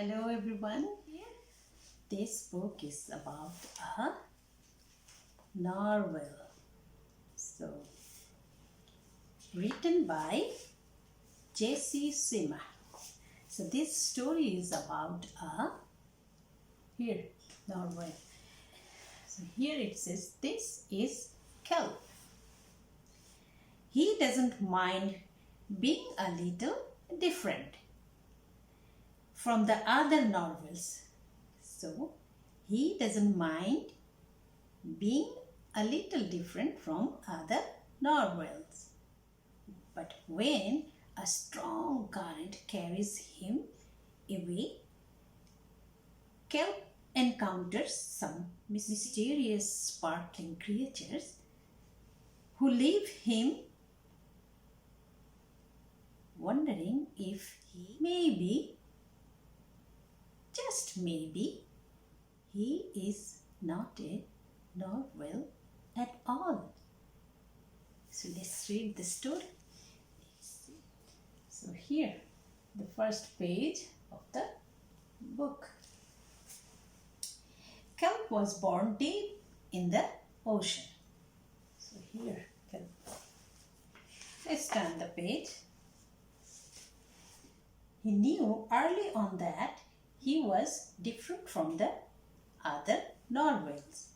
Hello everyone. This book is about a narwhal. So, written by Jessie, Sima. So this story is about a narwhal. So here it says this is kelp. He doesn't mind being a little different from the other narwhals. So he doesn't mind being a little different from other narwhals. But when a strong current carries him away, kelp encounters some mysterious sparkling creatures who leave him wondering if he just maybe, he is not a narwhal at all. So let's read the story. So here, the first page of the book. Kelp was born deep in the ocean. So here, kelp. Let's turn the page. He knew early on that he was different from the other narwhals.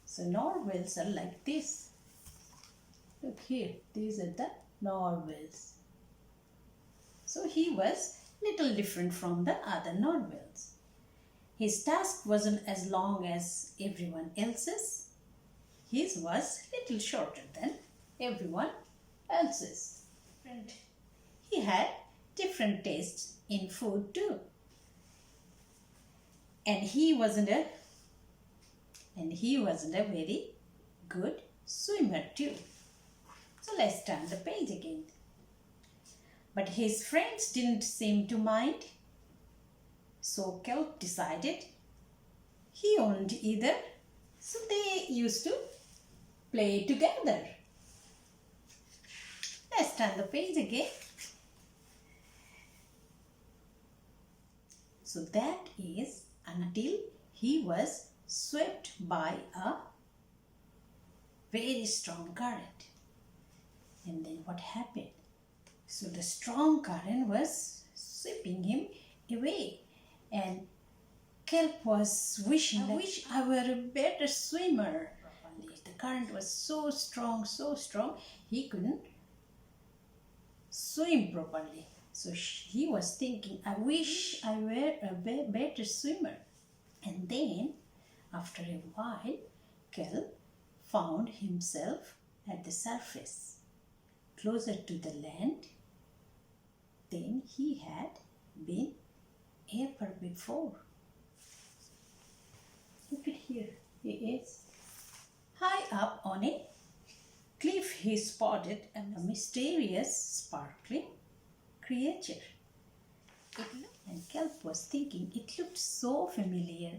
So narwhals are like this. Look here, these are the narwhals. So he was little different from the other narwhals. His task wasn't as long as everyone else's. His was little shorter than everyone else's. He had different tastes in food too. And he wasn't a very good swimmer too. So let's turn the page again. But his friends didn't seem to mind. So kelp decided he owned either. So they used to play together. Let's turn the page again. So that is until he was swept by a very strong current. And then what happened? So the strong current was sweeping him away. And kelp was wishing, I wish I were a better swimmer. The current was so strong, he couldn't swim properly. So he was thinking, I wish I were a better swimmer. And then, after a while, kelp found himself at the surface, closer to the land than he had been ever before. Look at here, he is. High up on a cliff, he spotted a mysterious sparkling creature. And kelp was thinking, it looked so familiar.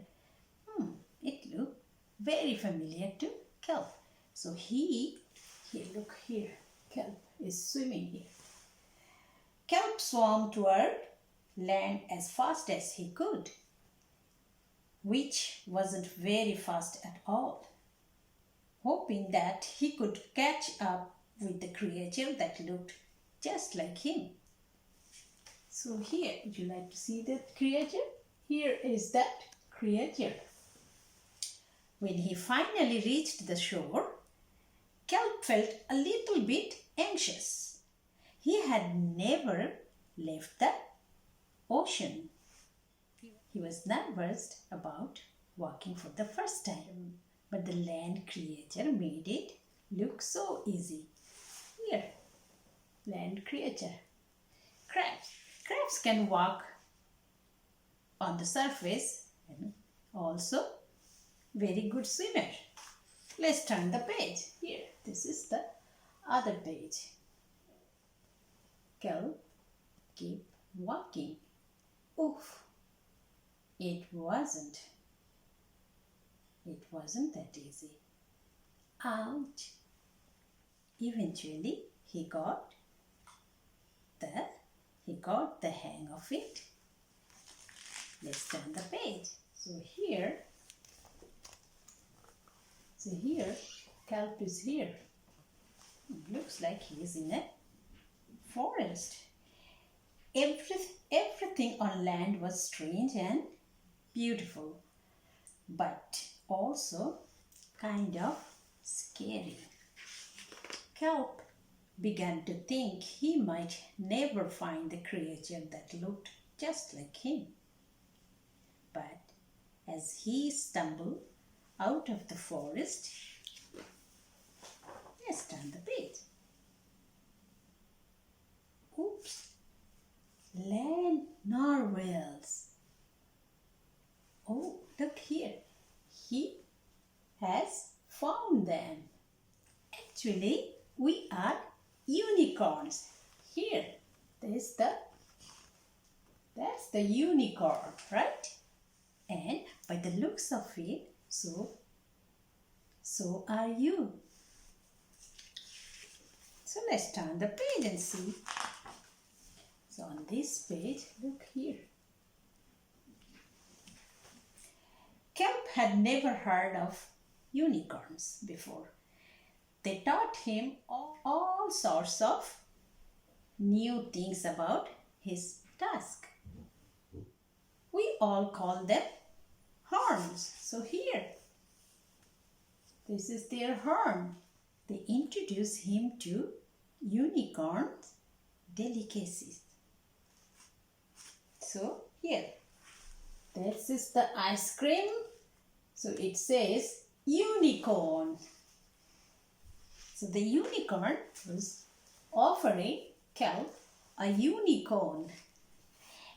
It looked very familiar to kelp. So look here, kelp is swimming here. Kelp swam toward land as fast as he could, which wasn't very fast at all, hoping that he could catch up with the creature that looked just like him. So here, would you like to see that creature? Here is that creature. When he finally reached the shore, kelp felt a little bit anxious. He had never left the ocean. He was nervous about walking for the first time, but the land creature made it look so easy. Here, land creature. Crabs. Crabs can walk on the surface and also very good swimmer. Let's turn the page. Here, this is the other page. Kelp keep walking. Oof! It wasn't that easy. Ouch! Eventually, he got the hang of it. let's turn the page. So here, Kelp is here. It looks like he is in a forest. Everything on land was strange and beautiful, but also kind of scary. Kelp began to think he might never find the creature that looked just like him. But as he stumbled out of the forest, let's turn the page. Oops, land narwhals. Oh, look here. He has found them. Actually, we are unicorns. Here, that's the unicorn, right? And by the looks of it, so are you. So let's turn the page and see. So on this page, look here. Kelp had never heard of unicorns before. They taught him all sorts of new things about his task. We all call them horns. So here, this is their horn. They introduce him to unicorns' delicacies. So here, this is the ice cream. So it says unicorn. So the unicorn was offering Kelp a unicorn,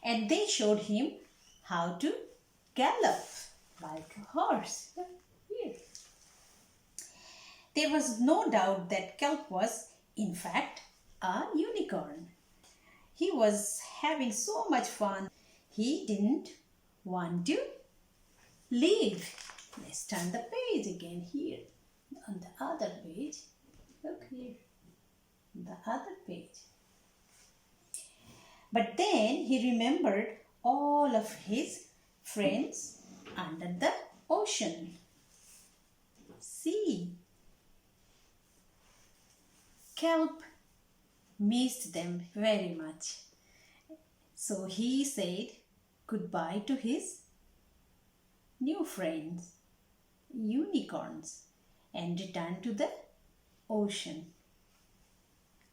and they showed him how to gallop like a horse. Here. There was no doubt that Kelp was in fact a unicorn. He was having so much fun, he didn't want to leave. Let's turn the page again here. On the other page, look here, the other page. But then he remembered all of his friends under the ocean. See, Kelp missed them very much. So he said goodbye to his new friends, unicorns, and returned to the ocean.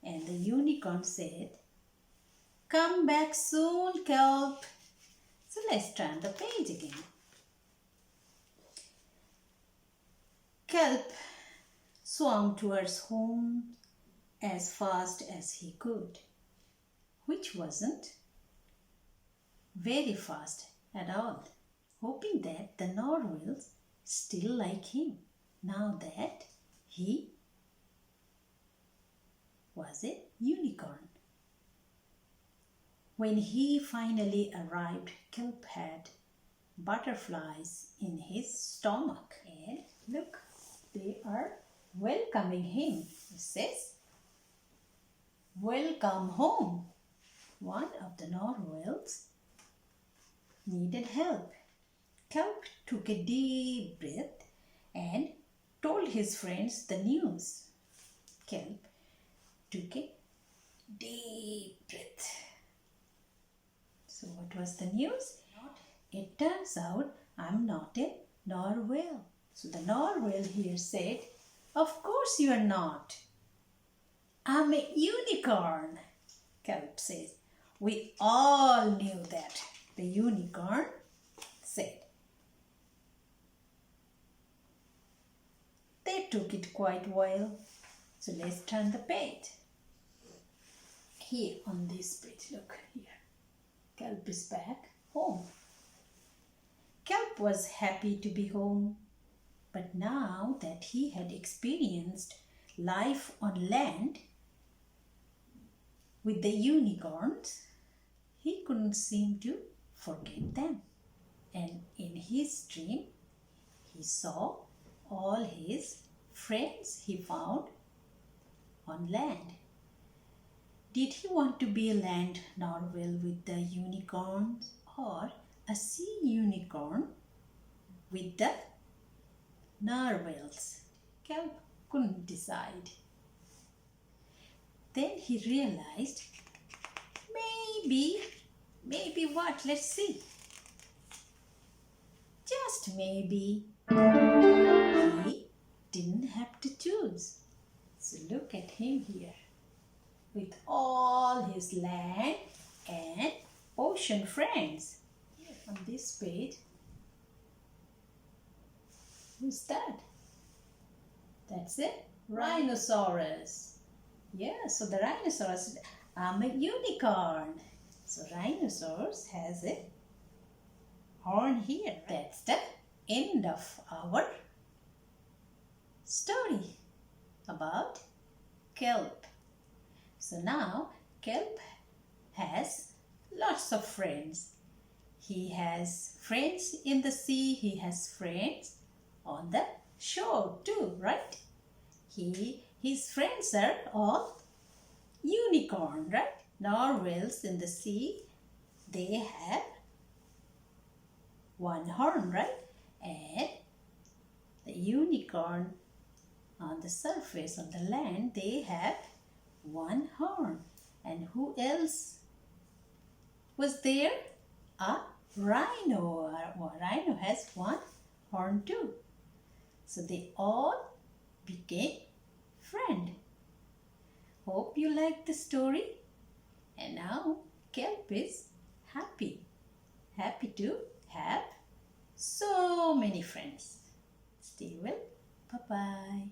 And the unicorn said, "Come back soon, Kelp." So let's turn the page again. Kelp swam towards home as fast as he could, which wasn't very fast at all, hoping that the narwhals still like him now that he was a unicorn. When he finally arrived, Kelp had butterflies in his stomach. And look, they are welcoming him. It says, "Welcome home." One of the narwhals needed help. Kelp took a deep breath and told his friends the news. Kelp took a deep breath. So what was the news? It turns out I'm not a narwhal. So the narwhal here said, "Of course you are not. I'm a unicorn." Kelp says, "We all knew that," the unicorn said. They took it quite well. So let's turn the page. Here on this page, look here. Kelp is back home. Kelp was happy to be home, but now that he had experienced life on land with the unicorns, he couldn't seem to forget them. And in his dream, he saw all his friends he found on land. Did he want to be a land narwhal with the unicorns or a sea unicorn with the narwhals. Kelp couldn't decide. Then he realized, maybe what? Let's see. Just maybe he didn't have to choose. So look at him here with all his land and ocean friends. Here on this page, who's that? That's it, rhinoceros. Yeah, so the rhinoceros, I'm a unicorn. So rhinoceros has a horn here. That's the end of our story about kelp. So now kelp has lots of friends. He has friends in the sea, he has friends on the shore too, right? His friends are all unicorn, right? Narwhals in the sea, they have one horn, right? And the unicorn on the surface, on the land, they have one horn. And who else was there? A rhino. A rhino has one horn too. So they all became friends. Hope you liked the story. And now kelp is happy. Happy to have so many friends. Stay well. Bye-bye.